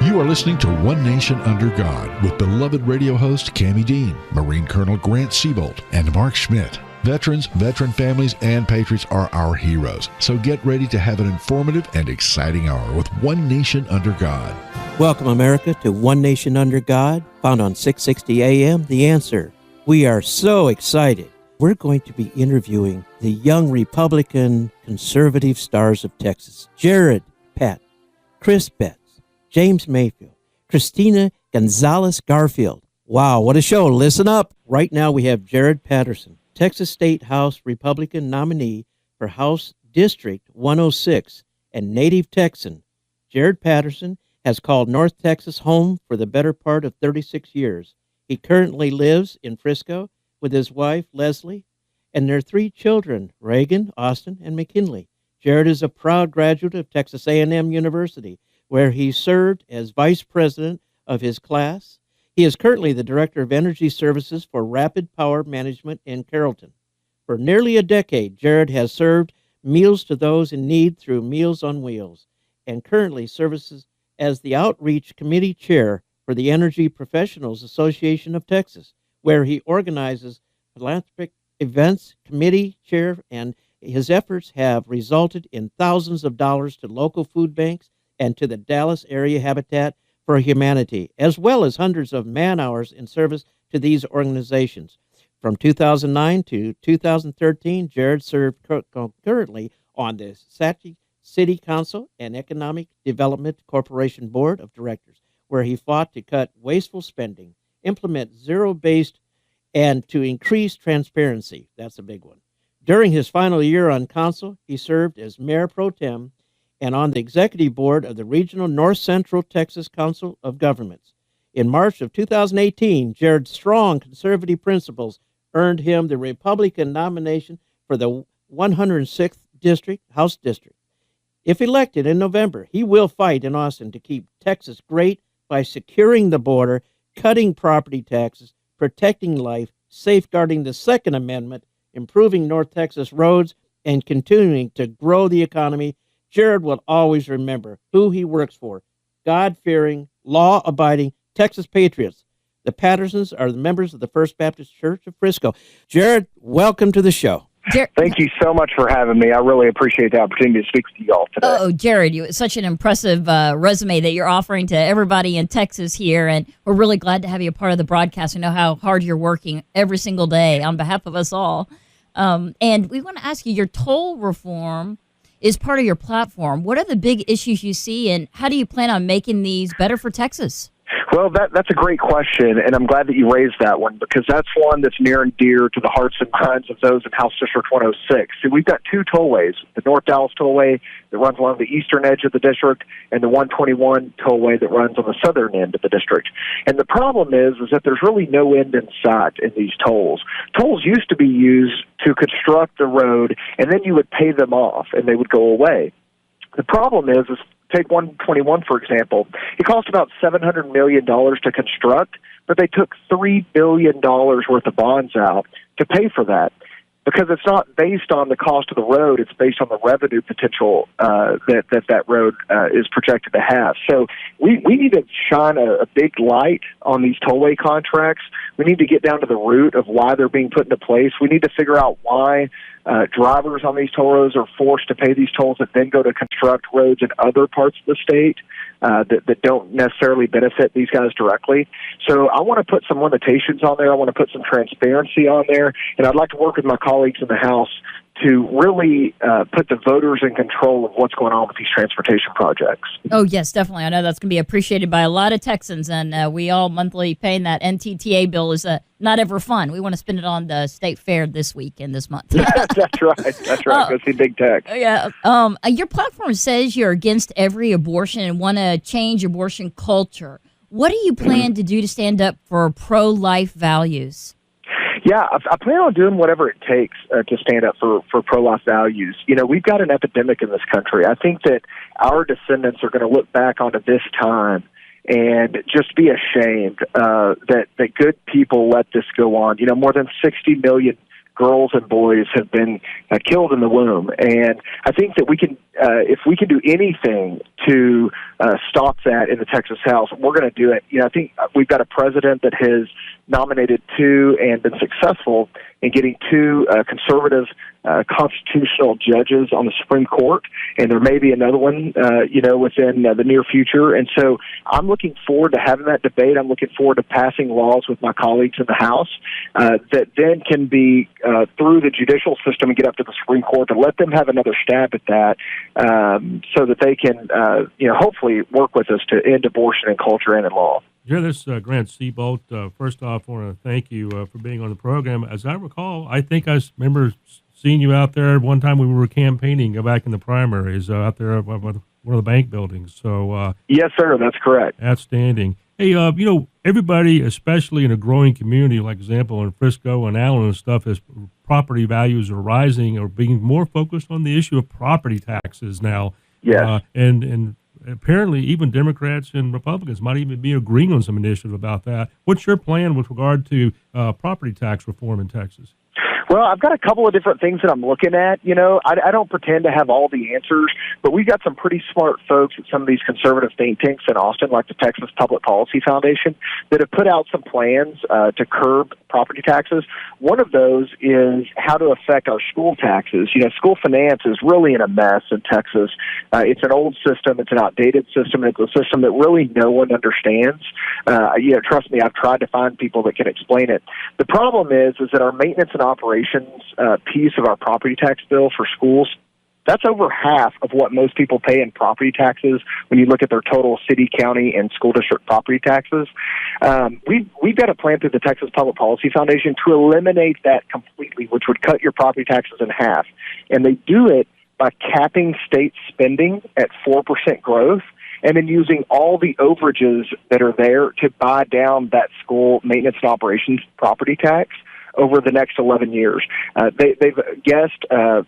You are listening to One Nation Under God with beloved radio host Cammie Dean, Marine Colonel Grant Siebold, and Mark Schmidt. Veterans, veteran families, and patriots are our heroes. So get ready to have an informative and exciting hour with One Nation Under God. Welcome, America, to One Nation Under God, found on 660 AM, The Answer. We are so excited. We're going to be interviewing the young Republican conservative stars of Texas, Jared Patton, Chris Betts, James Mayfield, Christina Gonzalez Garfield. Wow, what a show. Listen up. Right now we have Jared Patterson, Texas State House Republican nominee for House District 106 and native Texan. Jared Patterson has called North Texas home for the better part of 36 years. He currently lives in Frisco with his wife, Leslie, and their 3 children, Reagan, Austin, and McKinley. Jared is a proud graduate of Texas A&M University, where he served as vice president of his class. He is currently the Director of Energy Services for Rapid Power Management in Carrollton. For nearly a decade, Jared has served meals to those in need through Meals on Wheels and currently serves as the Outreach Committee Chair for the Energy Professionals Association of Texas, where he organizes philanthropic events, committee chair, and his efforts have resulted in thousands of dollars to local food banks and to the Dallas area Habitat for Humanity, as well as hundreds of man-hours in service to these organizations. From 2009 to 2013, Jared served concurrently on the Sachi City Council and Economic Development Corporation Board of Directors, where he fought to cut wasteful spending, implement zero-based, and to increase transparency. That's a big one. During his final year on council, he served as mayor pro tem and on the executive board of the regional North Central Texas Council of Governments. In March of 2018, Jared's strong conservative principles earned him the Republican nomination for the 106th District, House District. If elected in November, he will fight in Austin to keep Texas great by securing the border, cutting property taxes, protecting life, safeguarding the Second Amendment, improving North Texas roads, and continuing to grow the economy. Jared will always remember who he works for: God-fearing, law-abiding Texas patriots. The Pattersons are the members of the First Baptist Church of Frisco. Jared, welcome to the show. Thank you so much for having me. I really appreciate the opportunity to speak to you all today. Oh, Jared, it's such an impressive resume that you're offering to everybody in Texas here, and we're really glad to have you a part of the broadcast. I know how hard you're working every single day on behalf of us all. And we want to ask you, your toll reform is part of your platform. What are the big issues you see, and how do you plan on making these better for Texas? Well, that's a great question, and I'm glad that you raised that one, because that's one that's near and dear to the hearts and minds of those in House District 106. See, we've got 2 tollways, the North Dallas Tollway that runs along the eastern edge of the district, and the 121 tollway that runs on the southern end of the district. And the problem is that there's really no end in sight in these tolls. Tolls used to be used to construct the road, and then you would pay them off, and they would go away. The problem is take 121, for example. It cost about $700 million to construct, but they took $3 billion worth of bonds out to pay for that, because it's not based on the cost of the road. It's based on the revenue potential that road is projected to have. So we need to shine a big light on these tollway contracts. We need to get down to the root of why they're being put into place. We need to figure out why drivers on these toll roads are forced to pay these tolls that then go to construct roads in other parts of the state that don't necessarily benefit these guys directly. So I want to put some limitations on there. I want to put some transparency on there. And I'd like to work with my colleagues in the House to really put the voters in control of what's going on with these transportation projects. Oh, yes, definitely. I know that's going to be appreciated by a lot of Texans, and we all monthly paying that NTTA bill is not ever fun. We want to spend it on the state fair this week and this month. That's right. That's right. Go see Big Tech. Yeah. Your platform says you're against every abortion and want to change abortion culture. What do you plan to do to stand up for pro-life values? Yeah, I plan on doing whatever it takes to stand up for pro-life values. You know, we've got an epidemic in this country. I think that our descendants are going to look back onto this time and just be ashamed that good people let this go on. You know, more than 60 million girls and boys have been killed in the womb. And I think that we can, if we can do anything to stop that in the Texas House, we're going to do it. I think we've got a president that has nominated 2 and been successful in getting 2 conservative constitutional judges on the Supreme Court, and there may be another one, within the near future. And so I'm looking forward to having that debate. I'm looking forward to passing laws with my colleagues in the House that then can be through the judicial system and get up to the Supreme Court to let them have another stab at that, so that they can, hopefully work with us to end abortion in culture and in law. Yeah, this is Grant Seabolt. First off, I want to thank you for being on the program. As I recall, I think I remember seeing you out there one time when we were campaigning back in the primaries out there at one of the bank buildings. So yes, sir, that's correct. Outstanding. Hey, everybody, especially in a growing community, like example in Frisco and Allen and stuff, as property values are rising, or being more focused on the issue of property taxes now. Yes. And apparently even Democrats and Republicans might even be agreeing on some initiative about that. What's your plan with regard to property tax reform in Texas? Well, I've got a couple of different things that I'm looking at. I don't pretend to have all the answers, but we've got some pretty smart folks at some of these conservative think tanks in Austin, like the Texas Public Policy Foundation, that have put out some plans to curb property taxes. One of those is how to affect our school taxes. School finance is really in a mess in Texas. It's an old system. It's an outdated system. It's a system that really no one understands. Trust me, I've tried to find people that can explain it. The problem is that our maintenance and operations piece of our property tax bill for schools, that's over half of what most people pay in property taxes when you look at their total city, county, and school district property taxes. We've got a plan through the Texas Public Policy Foundation to eliminate that completely, which would cut your property taxes in half. And they do it by capping state spending at 4% growth, and then using all the overages that are there to buy down that school maintenance and operations property tax over the next 11 years. They've guessed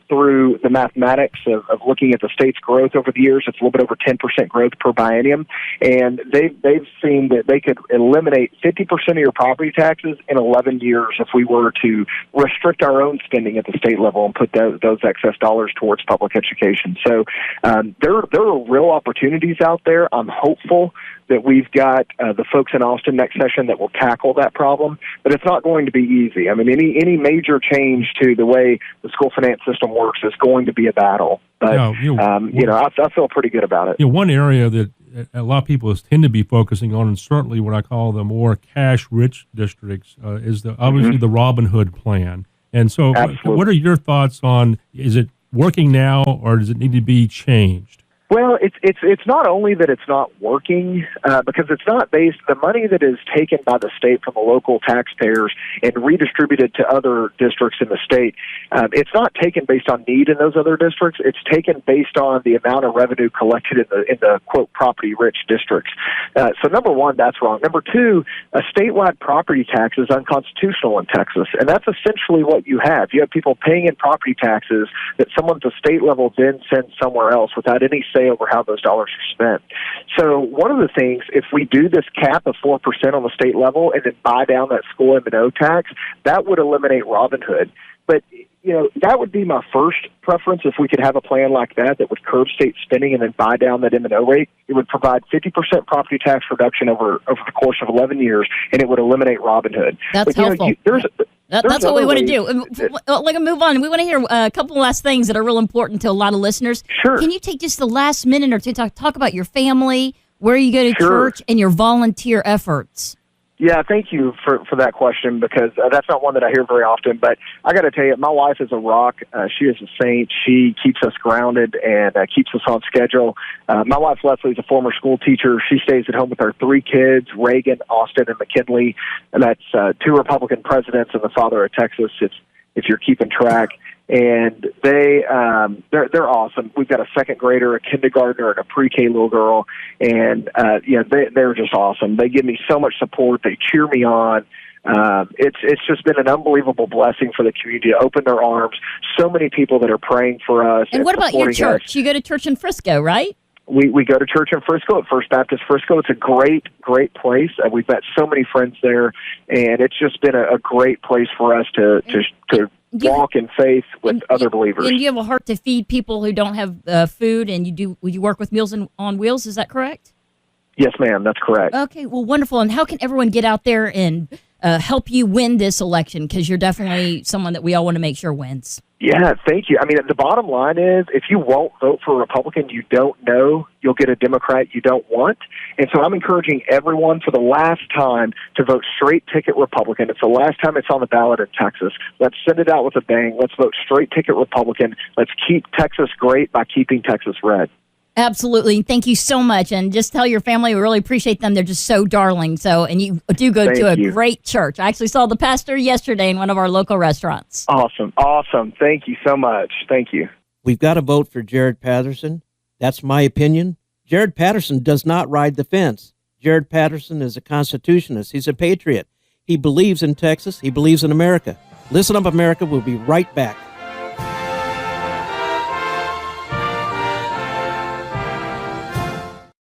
through the mathematics of looking at the state's growth over the years, it's a little bit over 10% growth per biennium, and they've seen that they could eliminate 50% of your property taxes in 11 years if we were to restrict our own spending at the state level and put those excess dollars towards public education. So there are real opportunities out there. I'm hopeful that we've got the folks in Austin next session that will tackle that problem, but it's not going to be easy. I mean, any major change to the way the school finance system works is going to be a battle. But, I feel pretty good about it. One area that a lot of people tend to be focusing on, and certainly what I call the more cash-rich districts, is obviously the Robin Hood plan. And so what are your thoughts on, is it working now, or does it need to be changed? Well, it's not only that it's not working, because it's not based, the money that is taken by the state from the local taxpayers and redistributed to other districts in the state, it's not taken based on need in those other districts. It's taken based on the amount of revenue collected in the quote, property-rich districts. So number one, that's wrong. Number two, a statewide property tax is unconstitutional in Texas, and that's essentially what you have. You have people paying in property taxes that someone at the state level then sends somewhere else without any say over how those dollars are spent. So one of the things, if we do this cap of 4% on the state level and then buy down that school M&O tax, that would eliminate Robin Hood. But that would be my first preference if we could have a plan like that would curb state spending and then buy down that M&O rate. It would provide 50% property tax reduction over the course of 11 years, and it would eliminate Robin Hood. That's helpful. That's what we want to do. Like, move on. We want to hear a couple last things that are real important to a lot of listeners. Sure. Can you take just the last minute or two to talk about your family, where you go to church, and your volunteer efforts? Yeah, thank you for that question, because that's not one that I hear very often. But I got to tell you, my wife is a rock. She is a saint. She keeps us grounded and keeps us on schedule. My wife, Leslie, is a former school teacher. She stays at home with our 3 kids, Reagan, Austin, and McKinley. And that's 2 Republican presidents and the father of Texas, if you're keeping track. And they're awesome. We've got a second grader, a kindergartner, and a pre-K little girl, and they're just awesome. They give me so much support. They cheer me on. It's just been an unbelievable blessing for the community to open their arms. So many people that are praying for us. And what about your church? You go to church in Frisco, right? We go to church in Frisco at First Baptist Frisco. It's a great place. We've met so many friends there, and it's just been a great place for us to walk in faith with other believers. And you have a heart to feed people who don't have food, and you work with Meals on Wheels, is that correct? Yes, ma'am, that's correct. Okay, well, wonderful. And how can everyone get out there and help you win this election? Because you're definitely someone that we all want to make sure wins. Yeah, thank you. I mean, the bottom line is, if you won't vote for a Republican you don't know, you'll get a Democrat you don't want. And so I'm encouraging everyone for the last time to vote straight ticket Republican. It's the last time it's on the ballot in Texas. Let's send it out with a bang. Let's vote straight ticket Republican. Let's keep Texas great by keeping Texas red. Absolutely. Thank you so much. And just tell your family we really appreciate them. They're just so darling. And you do go to a great church. I actually saw the pastor yesterday in one of our local restaurants. Awesome. Thank you so much. Thank you. We've got to vote for Jared Patterson. That's my opinion. Jared Patterson does not ride the fence. Jared Patterson is a constitutionalist. He's a patriot. He believes in Texas. He believes in America. Listen up, America. We'll be right back.